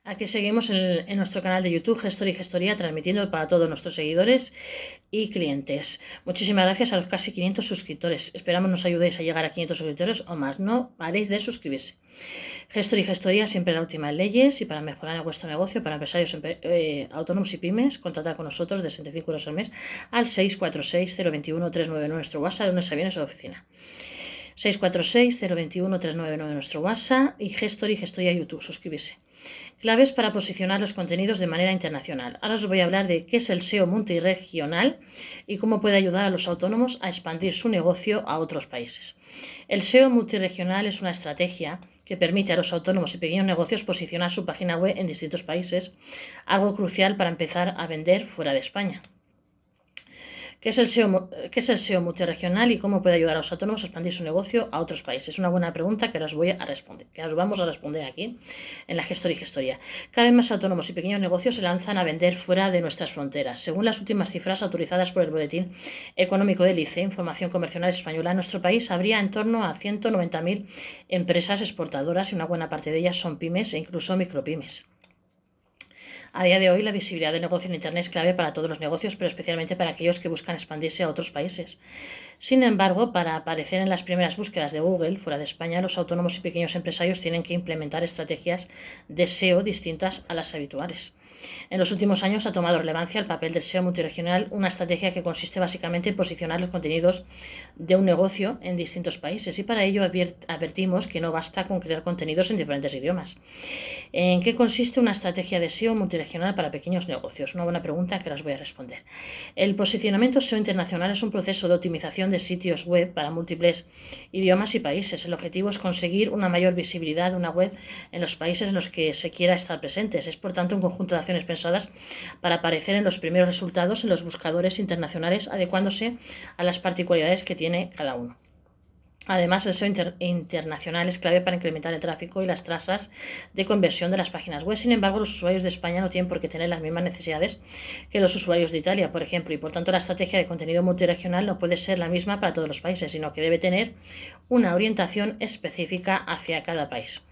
Aquí seguimos en nuestro canal de YouTube, Gestor y Gestoría, transmitiendo para todos nuestros seguidores y clientes. Muchísimas gracias a los casi 500 suscriptores. Esperamos nos ayudéis a llegar a 500 suscriptores o más. No paréis de suscribirse. Gestor y Gestoría, siempre la última en leyes y para mejorar vuestro negocio, para empresarios autónomos y pymes, contratad con nosotros de 65 euros al mes al 646-021-399 nuestro WhatsApp de lunes a viernes a la oficina. 646-021-399 nuestro WhatsApp y Gestoría YouTube, suscribirse. Claves para posicionar los contenidos de manera internacional. Ahora os voy a hablar de qué es el SEO multirregional y cómo puede ayudar a los autónomos a expandir su negocio a otros países. El SEO multirregional es una estrategia que permite a los autónomos y pequeños negocios posicionar su página web en distintos países, algo crucial para empezar a vender fuera de España. ¿Qué es el SEO multirregional y cómo puede ayudar a los autónomos a expandir su negocio a otros países? Es una buena pregunta que os vamos a responder aquí en la Gestoría. Cada vez más autónomos y pequeños negocios se lanzan a vender fuera de nuestras fronteras. Según las últimas cifras autorizadas por el Boletín Económico del ICE, Información Comercial Española, en nuestro país habría en torno a 190.000 empresas exportadoras y una buena parte de ellas son pymes e incluso micropymes. A día de hoy, la visibilidad del negocio en Internet es clave para todos los negocios, pero especialmente para aquellos que buscan expandirse a otros países. Sin embargo, para aparecer en las primeras búsquedas de Google fuera de España, los autónomos y pequeños empresarios tienen que implementar estrategias de SEO distintas a las habituales. En los últimos años ha tomado relevancia el papel del SEO multirregional, una estrategia que consiste básicamente en posicionar los contenidos de un negocio en distintos países, y para ello advertimos que no basta con crear contenidos en diferentes idiomas. ¿En qué consiste una estrategia de SEO multirregional para pequeños negocios? Una buena pregunta que os voy a responder. El posicionamiento SEO internacional es un proceso de optimización de sitios web para múltiples idiomas y países. El objetivo es conseguir una mayor visibilidad de una web en los países en los que se quiera estar presentes. Es, por tanto, un conjunto de acciones pensadas para aparecer en los primeros resultados en los buscadores internacionales, adecuándose a las particularidades que tiene cada uno. Además, el SEO internacional es clave para incrementar el tráfico y las tasas de conversión de las páginas web. Sin embargo, los usuarios de España no tienen por qué tener las mismas necesidades que los usuarios de Italia, por ejemplo, y por tanto la estrategia de contenido multirregional no puede ser la misma para todos los países, sino que debe tener una orientación específica hacia cada país.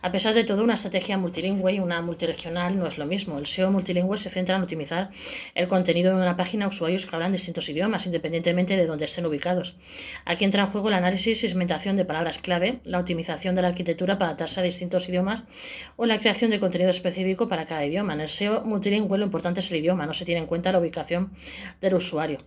A pesar de todo, una estrategia multilingüe y una multirregional no es lo mismo. El SEO multilingüe se centra en optimizar el contenido de una página a usuarios que hablan distintos idiomas, independientemente de dónde estén ubicados. Aquí entra en juego el análisis y segmentación de palabras clave, la optimización de la arquitectura para adaptarse a distintos idiomas o la creación de contenido específico para cada idioma. En el SEO multilingüe lo importante es el idioma, no se tiene en cuenta la ubicación del usuario.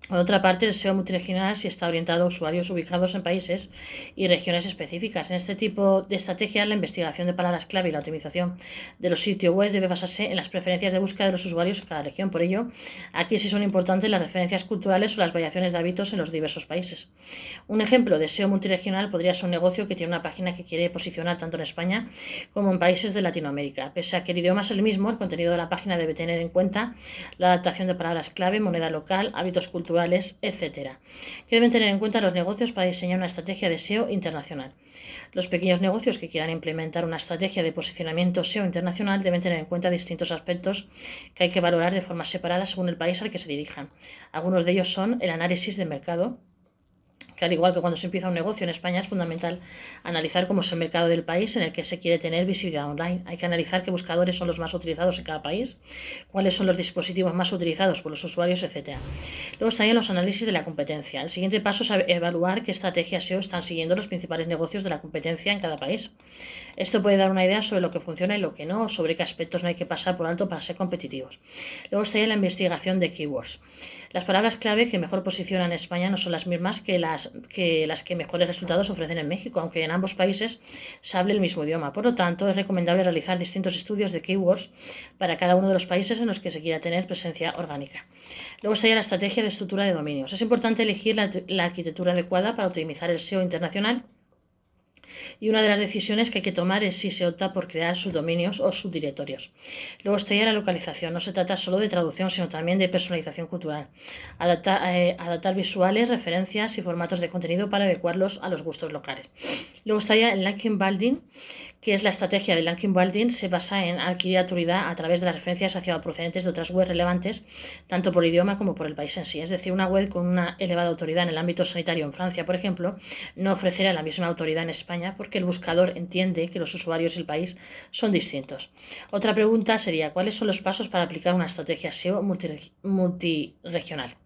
Por otra parte, el SEO multirregional sí está orientado a usuarios ubicados en países y regiones específicas. En este tipo de estrategias, la investigación de palabras clave y la optimización de los sitios web debe basarse en las preferencias de búsqueda de los usuarios en cada región. Por ello, aquí sí son importantes las referencias culturales o las variaciones de hábitos en los diversos países. Un ejemplo de SEO multirregional podría ser un negocio que tiene una página que quiere posicionar tanto en España como en países de Latinoamérica. Pese a que el idioma es el mismo, el contenido de la página debe tener en cuenta la adaptación de palabras clave, moneda local, hábitos culturales, etcétera, que deben tener en cuenta los negocios para diseñar una estrategia de SEO internacional. Los pequeños negocios que quieran implementar una estrategia de posicionamiento SEO internacional deben tener en cuenta distintos aspectos que hay que valorar de forma separada según el país al que se dirijan. Algunos de ellos son el análisis de mercado, que al igual que cuando se empieza un negocio en España es fundamental analizar cómo es el mercado del país en el que se quiere tener visibilidad online. Hay que analizar qué buscadores son los más utilizados en cada país, cuáles son los dispositivos más utilizados por los usuarios, etc. Luego estarían los análisis de la competencia. El siguiente paso es evaluar qué estrategias SEO están siguiendo los principales negocios de la competencia en cada país. Esto puede dar una idea sobre lo que funciona y lo que no, sobre qué aspectos no hay que pasar por alto para ser competitivos. Luego estaría la investigación de keywords. Las palabras clave que mejor posicionan en España no son las mismas que las que mejores resultados ofrecen en México, aunque en ambos países se hable el mismo idioma. Por lo tanto, es recomendable realizar distintos estudios de keywords para cada uno de los países en los que se quiera tener presencia orgánica. Luego estaría la estrategia de estructura de dominios. Es importante elegir la arquitectura adecuada para optimizar el SEO internacional. Y una de las decisiones que hay que tomar es si se opta por crear subdominios o subdirectorios. Luego estaría la localización. No se trata solo de traducción, sino también de personalización cultural. Adaptar visuales, referencias y formatos de contenido para adecuarlos a los gustos locales. Luego estaría el linking building, que es la estrategia del ranking building, se basa en adquirir autoridad a través de las referencias hacia procedentes de otras webs relevantes, tanto por idioma como por el país en sí. Es decir, una web con una elevada autoridad en el ámbito sanitario en Francia, por ejemplo, no ofrecerá la misma autoridad en España porque el buscador entiende que los usuarios y el país son distintos. Otra pregunta sería, ¿cuáles son los pasos para aplicar una estrategia SEO multiregional?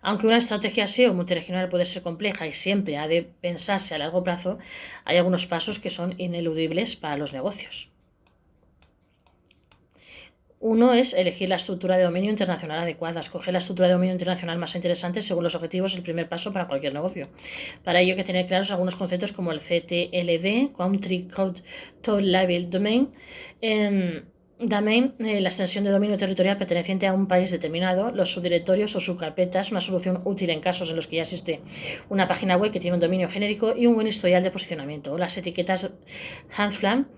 Aunque una estrategia SEO multiregional puede ser compleja y siempre ha de pensarse a largo plazo, hay algunos pasos que son ineludibles para los negocios. Uno es elegir la estructura de dominio internacional adecuada. Escoger la estructura de dominio internacional más interesante según los objetivos es el primer paso para cualquier negocio. Para ello hay que tener claros algunos conceptos como el CTLD, Country Code Top Level Domain. Domain, la extensión de dominio territorial perteneciente a un país determinado, los subdirectorios o subcarpetas, una solución útil en casos en los que ya existe una página web que tiene un dominio genérico y un buen historial de posicionamiento. Las etiquetas Handflam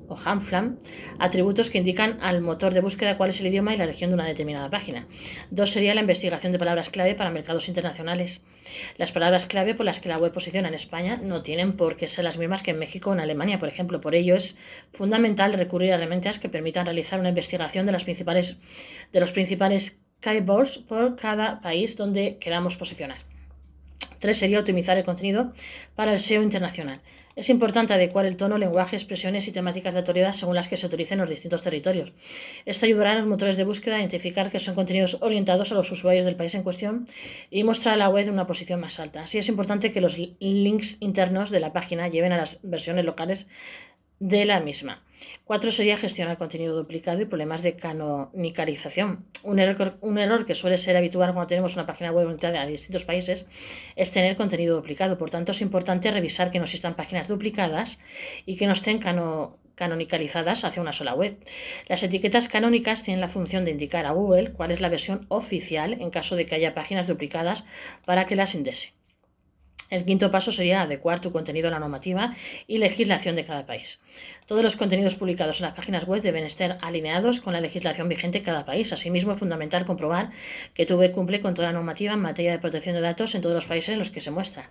o Handflam, atributos que indican al motor de búsqueda cuál es el idioma y la región de una determinada página. 2 sería la investigación de palabras clave para mercados internacionales. Las palabras clave por las que la web posiciona en España no tienen por qué ser las mismas que en México o en Alemania, por ejemplo. Por ello es fundamental recurrir a herramientas que permitan realizar una investigación de los principales keywords por cada país donde queramos posicionar. 3 sería optimizar el contenido para el SEO internacional. Es importante adecuar el tono, lenguaje, expresiones y temáticas de autoridad según las que se utilicen los distintos territorios. Esto ayudará a los motores de búsqueda a identificar que son contenidos orientados a los usuarios del país en cuestión y mostrar a la web en una posición más alta. Así es importante que los links internos de la página lleven a las versiones locales de la misma. 4 sería gestionar contenido duplicado y problemas de canonicalización. Un error que suele ser habitual cuando tenemos una página web orientada a distintos países es tener contenido duplicado. Por tanto, es importante revisar que no existan páginas duplicadas y que no estén canonicalizadas hacia una sola web. Las etiquetas canónicas tienen la función de indicar a Google cuál es la versión oficial en caso de que haya páginas duplicadas para que las indexe. El quinto paso sería adecuar tu contenido a la normativa y legislación de cada país. Todos los contenidos publicados en las páginas web deben estar alineados con la legislación vigente en cada país. Asimismo, es fundamental comprobar que tu web cumple con toda la normativa en materia de protección de datos en todos los países en los que se muestra.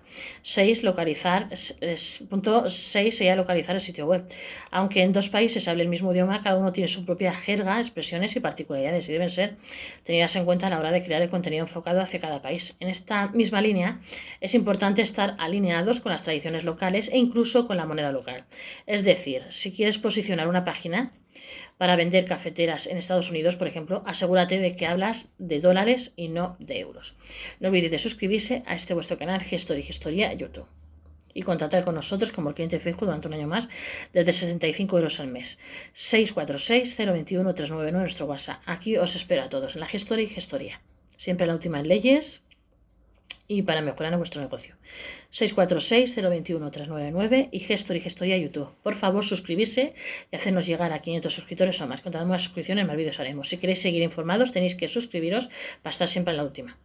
Punto 6 sería localizar el sitio web. Aunque en 2 países hable el mismo idioma, cada uno tiene su propia jerga, expresiones y particularidades y deben ser tenidas en cuenta a la hora de crear el contenido enfocado hacia cada país. En esta misma línea, es importante estar alineados con las tradiciones locales e incluso con la moneda local. Es decir, si quieres posicionar una página para vender cafeteras en Estados Unidos, por ejemplo, asegúrate de que hablas de dólares y no de euros. No olvides de suscribirse a este vuestro canal Gestoría YouTube y contratar con nosotros como cliente de Facebook durante un año más desde 65 euros al mes. 646-021-399 nuestro WhatsApp. Aquí os espero a todos en la Gestoría. Siempre la última en leyes y para mejorar vuestro negocio. 646-021-399 y Gestoría YouTube. Por favor, suscribirse y hacernos llegar a 500 suscriptores o más. Cuantas más suscripciones, más vídeos haremos. Si queréis seguir informados, tenéis que suscribiros para estar siempre en la última.